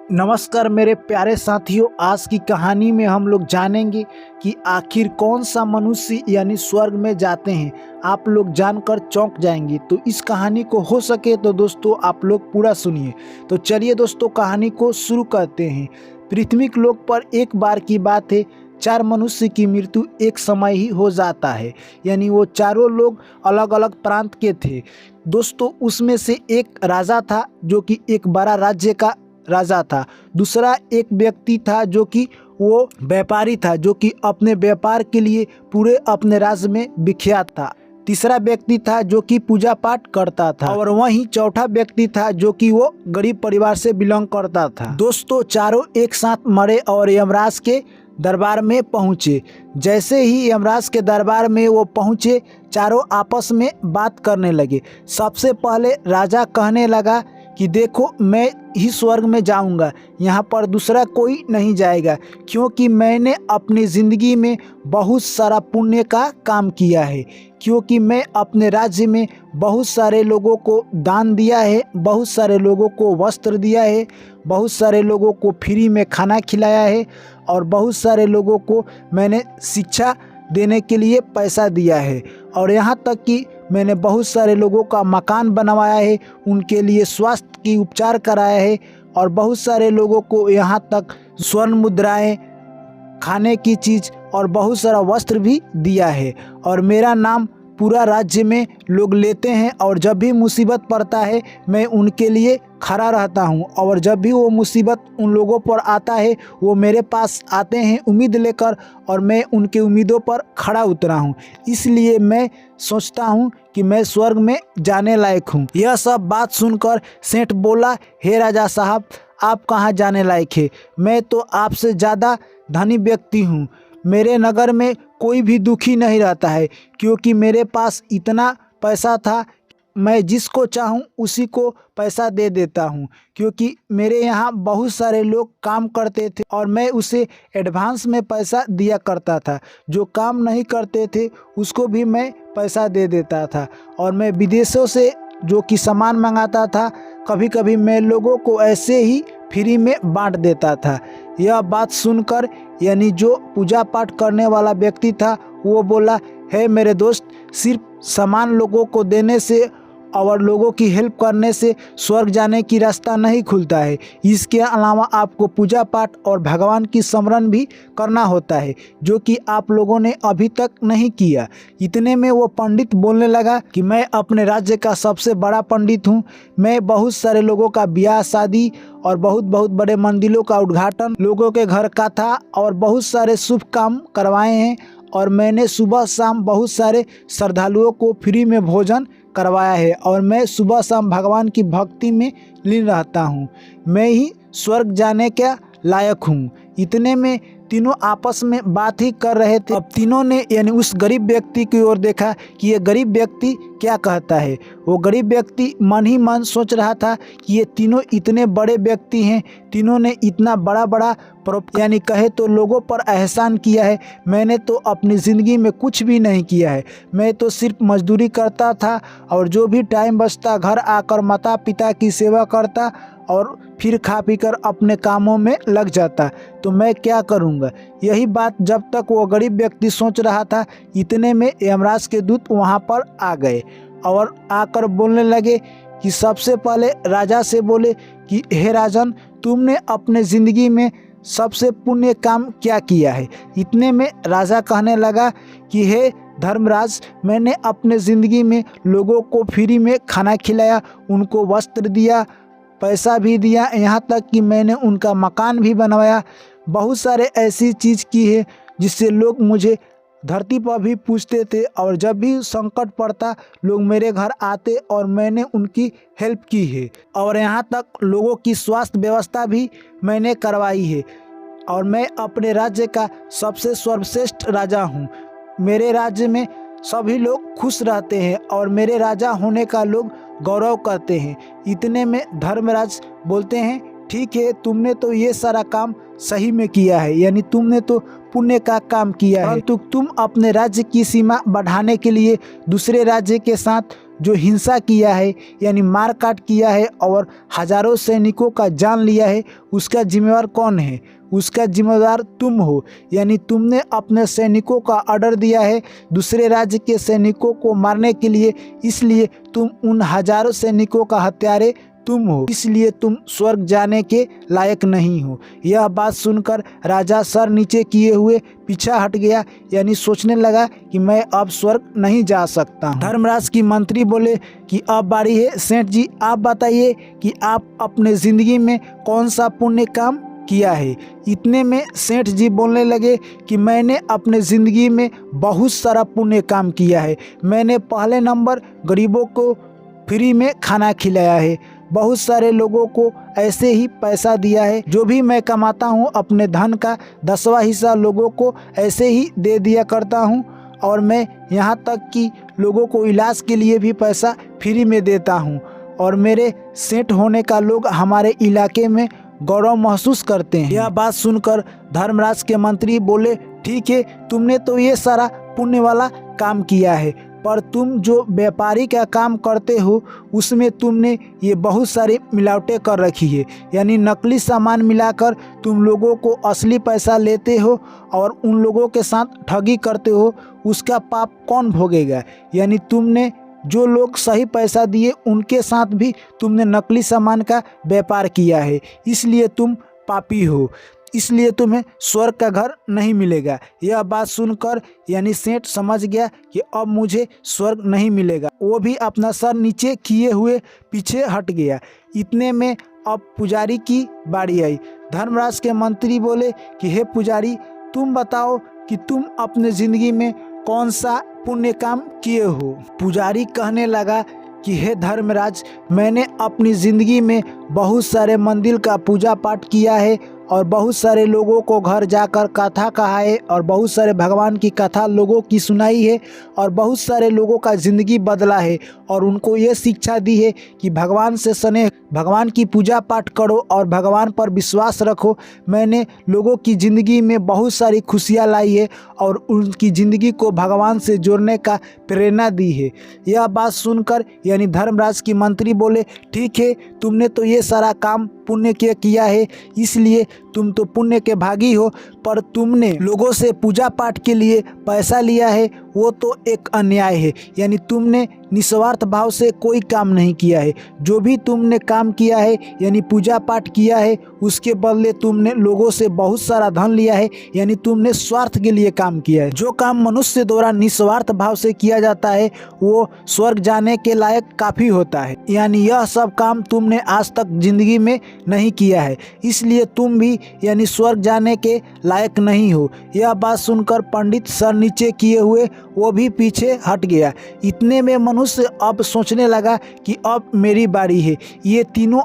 नमस्कार मेरे प्यारे साथियों। आज की कहानी में हम लोग जानेंगे कि आखिर कौन सा मनुष्य यानी स्वर्ग में जाते हैं। आप लोग जानकर चौंक जाएंगे। तो इस कहानी को हो सके तो दोस्तों आप लोग पूरा सुनिए। तो चलिए दोस्तों कहानी को शुरू करते हैं। पृथ्वी लोक पर एक बार की बात है, 4 मनुष्य की मृत्यु एक समय ही हो जाता है। यानी वो चारों लोग अलग अलग प्रांत के थे। दोस्तों उसमें से एक राजा था जो कि एक बड़ा राज्य का राजा था। दूसरा एक व्यक्ति था जो कि वो व्यापारी था, जो कि अपने व्यापार के लिए पूरे अपने राज्य में विख्यात था। तीसरा व्यक्ति था जो कि पूजा पाठ करता था, और वहीं चौथा व्यक्ति था जो कि वो गरीब परिवार से बिलोंग करता था। दोस्तों चारों एक साथ मरे और यमराज के दरबार में पहुँचे। जैसे ही यमराज के दरबार में वो पहुँचे, चारों आपस में बात करने लगे। सबसे पहले राजा कहने लगा कि देखो मैं ही स्वर्ग में जाऊंगा, यहाँ पर दूसरा कोई नहीं जाएगा, क्योंकि मैंने अपनी ज़िंदगी में बहुत सारा पुण्य का काम किया है। क्योंकि मैं अपने राज्य में बहुत सारे लोगों को दान दिया है, बहुत सारे लोगों को वस्त्र दिया है, बहुत सारे लोगों को फ्री में खाना खिलाया है, और बहुत सारे लोगों को मैंने शिक्षा देने के लिए पैसा दिया है, और यहाँ तक कि मैंने बहुत सारे लोगों का मकान बनवाया है, उनके लिए स्वास्थ्य की उपचार कराया है, और बहुत सारे लोगों को यहाँ तक स्वर्ण मुद्राएं, खाने की चीज़ और बहुत सारा वस्त्र भी दिया है। और मेरा नाम पूरा राज्य में लोग लेते हैं, और जब भी मुसीबत पड़ता है मैं उनके लिए खड़ा रहता हूं, और जब भी वो मुसीबत उन लोगों पर आता है वो मेरे पास आते हैं उम्मीद लेकर, और मैं उनके उम्मीदों पर खड़ा उतरा हूं। इसलिए मैं सोचता हूं कि मैं स्वर्ग में जाने लायक हूं। यह सब बात सुनकर सेठ बोला, हे राजा साहब आप कहाँ जाने लायक है? मैं तो आपसे ज़्यादा धनी व्यक्ति हूँ। मेरे नगर में कोई भी दुखी नहीं रहता है, क्योंकि मेरे पास इतना पैसा था, मैं जिसको चाहूँ उसी को पैसा दे देता हूँ। क्योंकि मेरे यहाँ बहुत सारे लोग काम करते थे और मैं उसे एडवांस में पैसा दिया करता था। जो काम नहीं करते थे उसको भी मैं पैसा दे देता था, और मैं विदेशों से जो कि सामान मंगाता था, कभी कभी मैं लोगों को ऐसे ही फ्री में बांट देता था। यह बात सुनकर यानी जो पूजा पाठ करने वाला व्यक्ति था वो बोला, है मेरे दोस्त, सिर्फ सामान लोगों को देने से और लोगों की हेल्प करने से स्वर्ग जाने की रास्ता नहीं खुलता है। इसके अलावा आपको पूजा पाठ और भगवान की स्मरण भी करना होता है, जो कि आप लोगों ने अभी तक नहीं किया। इतने में वो पंडित बोलने लगा कि मैं अपने राज्य का सबसे बड़ा पंडित हूँ। मैं बहुत सारे लोगों का ब्याह शादी और बहुत बहुत बड़े मंदिरों का उद्घाटन, लोगों के घर का था और बहुत सारे शुभ काम करवाए हैं, और मैंने सुबह शाम बहुत सारे श्रद्धालुओं को फ्री में भोजन करवाया है, और मैं सुबह शाम भगवान की भक्ति में लीन रहता हूँ। मैं ही स्वर्ग जाने के लायक हूँ। इतने में तीनों आपस में बात ही कर रहे थे। अब तीनों ने यानी उस गरीब व्यक्ति की ओर देखा कि ये गरीब व्यक्ति क्या कहता है। वो गरीब व्यक्ति मन ही मन सोच रहा था कि ये तीनों इतने बड़े व्यक्ति हैं, तीनों ने इतना बड़ा बड़ा यानी कहे तो लोगों पर एहसान किया है। मैंने तो अपनी ज़िंदगी में कुछ भी नहीं किया है। मैं तो सिर्फ मजदूरी करता था, और जो भी टाइम बचता घर आकर माता पिता की सेवा करता, और फिर खा पी कर अपने कामों में लग जाता। तो मैं क्या करूँगा? यही बात जब तक वो गरीब व्यक्ति सोच रहा था, इतने में यमराज के दूत वहाँ पर आ गए, और आकर बोलने लगे कि सबसे पहले राजा से बोले कि हे राजन, तुमने अपने ज़िंदगी में सबसे पुण्य काम क्या किया है? इतने में राजा कहने लगा कि हे धर्मराज, मैंने अपने ज़िंदगी में लोगों को फ्री में खाना खिलाया, उनको वस्त्र दिया, पैसा भी दिया, यहाँ तक कि मैंने उनका मकान भी बनवाया। बहुत सारे ऐसी चीज़ की है जिससे लोग मुझे धरती पर भी पूछते थे, और जब भी संकट पड़ता लोग मेरे घर आते और मैंने उनकी हेल्प की है। और यहाँ तक लोगों की स्वास्थ्य व्यवस्था भी मैंने करवाई है, और मैं अपने राज्य का सबसे सर्वश्रेष्ठ राजा हूँ। मेरे राज्य में सभी लोग खुश रहते हैं, और मेरे राजा होने का लोग गौरव करते हैं। इतने में धर्मराज बोलते हैं, ठीक है, तुमने तो ये सारा काम सही में किया है, यानी तुमने तो पुण्य का काम किया है, परंतु तुम अपने राज्य की सीमा बढ़ाने के लिए दूसरे राज्य के साथ जो हिंसा किया है यानी मार काट किया है और हजारों सैनिकों का जान लिया है, उसका जिम्मेवार कौन है? उसका जिम्मेदार तुम हो। यानी तुमने अपने सैनिकों का ऑर्डर दिया है दूसरे राज्य के सैनिकों को मारने के लिए, इसलिए तुम उन हजारों सैनिकों का हत्यारे तुम हो, इसलिए तुम स्वर्ग जाने के लायक नहीं हो। यह बात सुनकर राजा सर नीचे किए हुए पीछा हट गया, यानी सोचने लगा कि मैं अब स्वर्ग नहीं जा सकता हूँ। धर्मराज की मंत्री बोले कि अब बारी है सेठ जी, आप बताइए कि आप अपने ज़िंदगी में कौन सा पुण्य काम किया है। इतने में सेठ जी बोलने लगे कि मैंने अपने ज़िंदगी में बहुत सारा पुण्य काम किया है। मैंने पहले नंबर गरीबों को फ्री में खाना खिलाया है, बहुत सारे लोगों को ऐसे ही पैसा दिया है, जो भी मैं कमाता हूँ अपने धन का 10वां हिस्सा लोगों को ऐसे ही दे दिया करता हूँ, और मैं यहाँ तक कि लोगों को इलाज के लिए भी पैसा फ्री में देता हूँ, और मेरे सेठ होने का लोग हमारे इलाके में गौरव महसूस करते हैं। यह बात सुनकर धर्मराज के मंत्री बोले, ठीक है, तुमने तो ये सारा पुण्य वाला काम किया है, पर तुम जो व्यापारी का काम करते हो उसमें तुमने ये बहुत सारी मिलावटें कर रखी है, यानी नकली सामान मिलाकर तुम लोगों को असली पैसा लेते हो और उन लोगों के साथ ठगी करते हो। उसका पाप कौन भोगेगा? यानी तुमने जो लोग सही पैसा दिए उनके साथ भी तुमने नकली सामान का व्यापार किया है, इसलिए तुम पापी हो, इसलिए तुम्हें स्वर्ग का घर नहीं मिलेगा। यह बात सुनकर यानी सेठ समझ गया कि अब मुझे स्वर्ग नहीं मिलेगा, वो भी अपना सर नीचे किए हुए पीछे हट गया। इतने में अब पुजारी की बारी आई। धर्मराज के मंत्री बोले कि हे पुजारी, तुम बताओ कि तुम अपने ज़िंदगी में कौन सा पुण्य काम किए हो। पुजारी कहने लगा कि हे धर्मराज, मैंने अपनी ज़िंदगी में बहुत सारे मंदिर का पूजा पाठ किया है और बहुत सारे लोगों को घर जाकर कथा कहा है और बहुत सारे भगवान की कथा लोगों की सुनाई है और बहुत सारे लोगों का ज़िंदगी बदला है और उनको ये शिक्षा दी है कि भगवान से स्नेह, भगवान की पूजा पाठ करो और भगवान पर विश्वास रखो। मैंने लोगों की ज़िंदगी में बहुत सारी खुशियाँ लाई है और उनकी ज़िंदगी को भगवान से जोड़ने का प्रेरणा दी है। यह बात सुनकर यानी धर्मराज की मंत्री बोले, ठीक है, तुमने तो ये सारा काम पुण्य के किया है, इसलिए तुम तो पुण्य के भागी हो, पर तुमने लोगों से पूजा पाठ के लिए पैसा लिया है, वो तो एक अन्याय है। यानी तुमने निस्वार्थ भाव से कोई काम नहीं किया है। जो भी तुमने काम किया है यानी पूजा पाठ किया है, उसके बदले तुमने लोगों से बहुत सारा धन लिया है, यानी तुमने स्वार्थ के लिए काम किया है। जो काम मनुष्य द्वारा निस्वार्थ भाव से किया जाता है वो स्वर्ग जाने के लायक काफ़ी होता है, यानी यह सब काम तुमने आज तक जिंदगी में नहीं किया है, इसलिए तुम भी यानी स्वर्ग जाने के लायक नहीं हो। यह बात सुनकर पंडित सर नीचे किए हुए वो भी पीछे हट गया। इतने में मनुष्य अब सोचने लगा कि अब मेरी बारी है। ये तीनों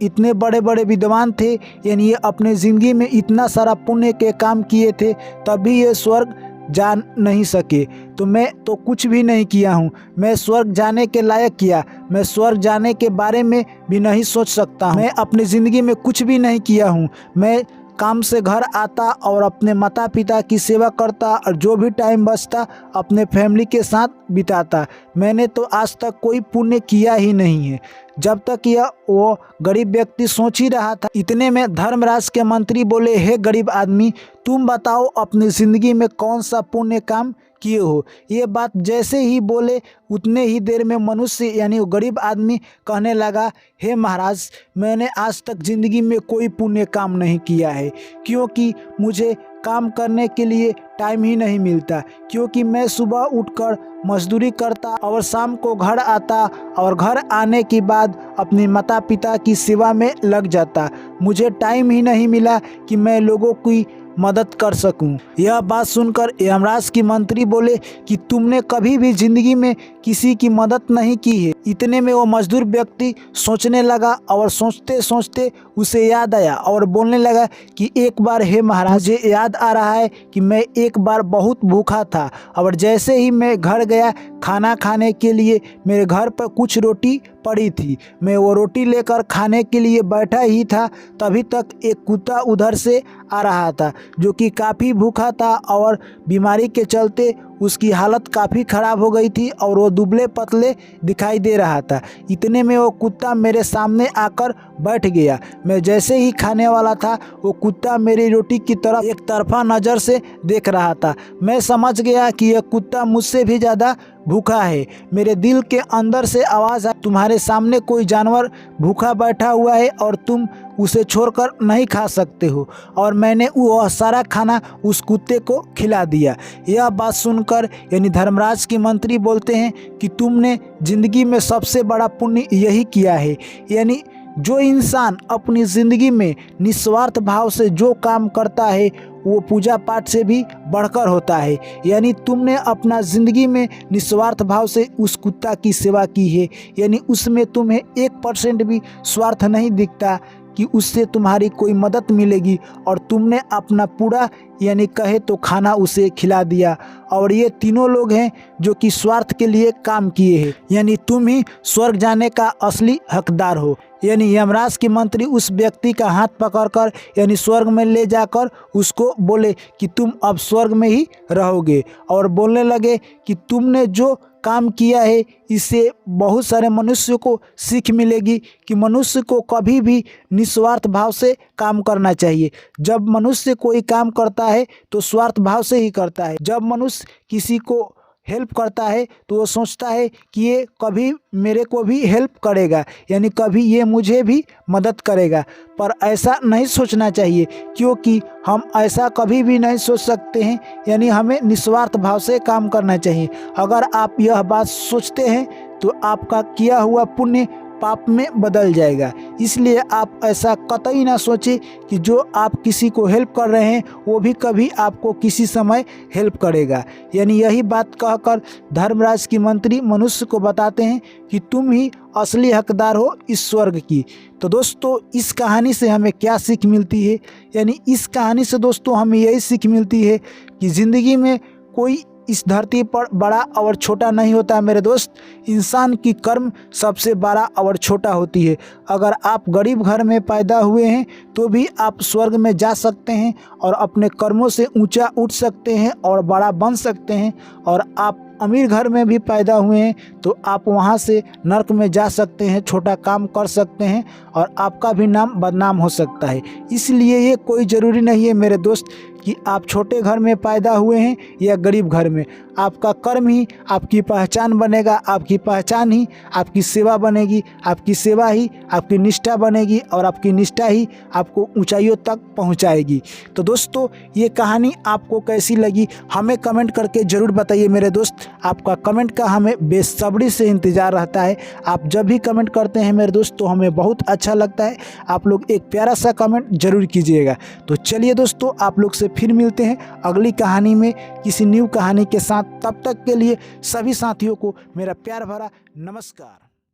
इतने बड़े बड़े विद्वान थे, यानी ये अपने ज़िंदगी में इतना सारा पुण्य के काम किए थे, तभी ये स्वर्ग जा नहीं सके। तो मैं तो कुछ भी नहीं किया हूँ, मैं स्वर्ग जाने के लायक किया, मैं स्वर्ग जाने के बारे में भी नहीं सोच सकता। मैं अपनी ज़िंदगी में कुछ भी नहीं किया हूँ। मैं काम से घर आता और अपने माता पिता की सेवा करता और जो भी टाइम बचता अपने फैमिली के साथ बिताता। मैंने तो आज तक कोई पुण्य किया ही नहीं है। जब तक यह वो गरीब व्यक्ति सोच ही रहा था, इतने में धर्मराज के मंत्री बोले, हे गरीब आदमी, तुम बताओ अपनी ज़िंदगी में कौन सा पुण्य काम किए हो। ये बात जैसे ही बोले उतने ही देर में मनुष्य यानी वो गरीब आदमी कहने लगा, हे महाराज, मैंने आज तक ज़िंदगी में कोई पुण्य काम नहीं किया है, क्योंकि मुझे काम करने के लिए टाइम ही नहीं मिलता, क्योंकि मैं सुबह उठकर मजदूरी करता और शाम को घर आता और घर आने के बाद अपने माता पिता की सेवा में लग जाता। मुझे टाइम ही नहीं मिला कि मैं लोगों की मदद कर सकूं। यह बात सुनकर यमराज की मंत्री बोले कि तुमने कभी भी जिंदगी में किसी की मदद नहीं की है। इतने में वो मजदूर व्यक्ति सोचने लगा और सोचते सोचते उसे याद आया और बोलने लगा कि एक बार हे महाराज, मुझे याद आ रहा है कि मैं एक बार बहुत भूखा था और जैसे ही मैं घर गया खाना खाने के लिए, मेरे घर पर कुछ रोटी पड़ी थी। मैं वो रोटी लेकर खाने के लिए बैठा ही था, तभी तक एक कुत्ता उधर से आ रहा था, जो कि काफ़ी भूखा था और बीमारी के चलते उसकी हालत काफ़ी ख़राब हो गई थी और वो दुबले पतले दिखाई दे रहा था। इतने में वो कुत्ता मेरे सामने आकर बैठ गया। मैं जैसे ही खाने वाला था, वो कुत्ता मेरी रोटी की तरफ एक तरफा नज़र से देख रहा था। मैं समझ गया कि यह कुत्ता मुझसे भी ज़्यादा भूखा है। मेरे दिल के अंदर से आवाज़ आई, तुम्हारे सामने कोई जानवर भूखा बैठा हुआ है और तुम उसे छोड़कर नहीं खा सकते हो। और मैंने वह सारा खाना उस कुत्ते को खिला दिया। यह बात सुनकर यानी धर्मराज के मंत्री बोलते हैं कि तुमने ज़िंदगी में सबसे बड़ा पुण्य यही किया है। यानी जो इंसान अपनी ज़िंदगी में निस्वार्थ भाव से जो काम करता है वो पूजा पाठ से भी बढ़कर होता है। यानी तुमने अपना ज़िंदगी में निस्वार्थ भाव से उस कुत्ता की सेवा की है। यानी उसमें तुम्हें 1% भी स्वार्थ नहीं दिखता कि उससे तुम्हारी कोई मदद मिलेगी, और तुमने अपना पूरा यानी कहे तो खाना उसे खिला दिया। और ये तीनों लोग हैं जो कि स्वार्थ के लिए काम किए हैं। यानी तुम ही स्वर्ग जाने का असली हकदार हो। यानी यमराज के मंत्री उस व्यक्ति का हाथ पकड़कर यानी स्वर्ग में ले जाकर उसको बोले कि तुम अब स्वर्ग में ही रहोगे, और बोलने लगे कि तुमने जो काम किया है इससे बहुत सारे मनुष्य को सीख मिलेगी कि मनुष्य को कभी भी निस्वार्थ भाव से काम करना चाहिए। जब मनुष्य कोई काम करता है तो स्वार्थ भाव से ही करता है। जब मनुष्य किसी को हेल्प करता है तो वो सोचता है कि ये कभी मेरे को भी हेल्प करेगा, यानी कभी ये मुझे भी मदद करेगा। पर ऐसा नहीं सोचना चाहिए, क्योंकि हम ऐसा कभी भी नहीं सोच सकते हैं। यानी हमें निस्वार्थ भाव से काम करना चाहिए। अगर आप यह बात सोचते हैं तो आपका किया हुआ पुण्य पाप में बदल जाएगा। इसलिए आप ऐसा कतई ना सोचें कि जो आप किसी को हेल्प कर रहे हैं वो भी कभी आपको किसी समय हेल्प करेगा। यानी यही बात कहकर धर्मराज की मंत्री मनुष्य को बताते हैं कि तुम ही असली हकदार हो इस स्वर्ग की। तो दोस्तों, इस कहानी से हमें क्या सीख मिलती है? यानी इस कहानी से दोस्तों हमें यही सीख मिलती है कि ज़िंदगी में कोई इस धरती पर बड़ा और छोटा नहीं होता है मेरे दोस्त। इंसान की कर्म सबसे बड़ा और छोटा होती है। अगर आप गरीब घर में पैदा हुए हैं तो भी आप स्वर्ग में जा सकते हैं और अपने कर्मों से ऊंचा उठ सकते हैं और बड़ा बन सकते हैं। और आप अमीर घर में भी पैदा हुए हैं तो आप वहां से नर्क में जा सकते हैं, छोटा काम कर सकते हैं और आपका भी नाम बदनाम हो सकता है। इसलिए ये कोई ज़रूरी नहीं है मेरे दोस्त कि आप छोटे घर में पैदा हुए हैं या गरीब घर में। आपका कर्म ही आपकी पहचान बनेगा, आपकी पहचान ही आपकी सेवा बनेगी, आपकी सेवा ही आपकी निष्ठा बनेगी और आपकी निष्ठा ही आपको ऊंचाइयों तक पहुंचाएगी। तो दोस्तों, ये कहानी आपको कैसी लगी हमें कमेंट करके ज़रूर बताइए मेरे दोस्त। आपका कमेंट का हमें बेसब्री से इंतज़ार रहता है। आप जब भी कमेंट करते हैं मेरे दोस्त तो हमें बहुत अच्छा लगता है। आप लोग एक प्यारा सा कमेंट ज़रूर कीजिएगा। तो चलिए दोस्तों, आप लोग से फिर मिलते हैं अगली कहानी में किसी न्यू कहानी के साथ। तब तक के लिए सभी साथियों को मेरा प्यार भरा नमस्कार।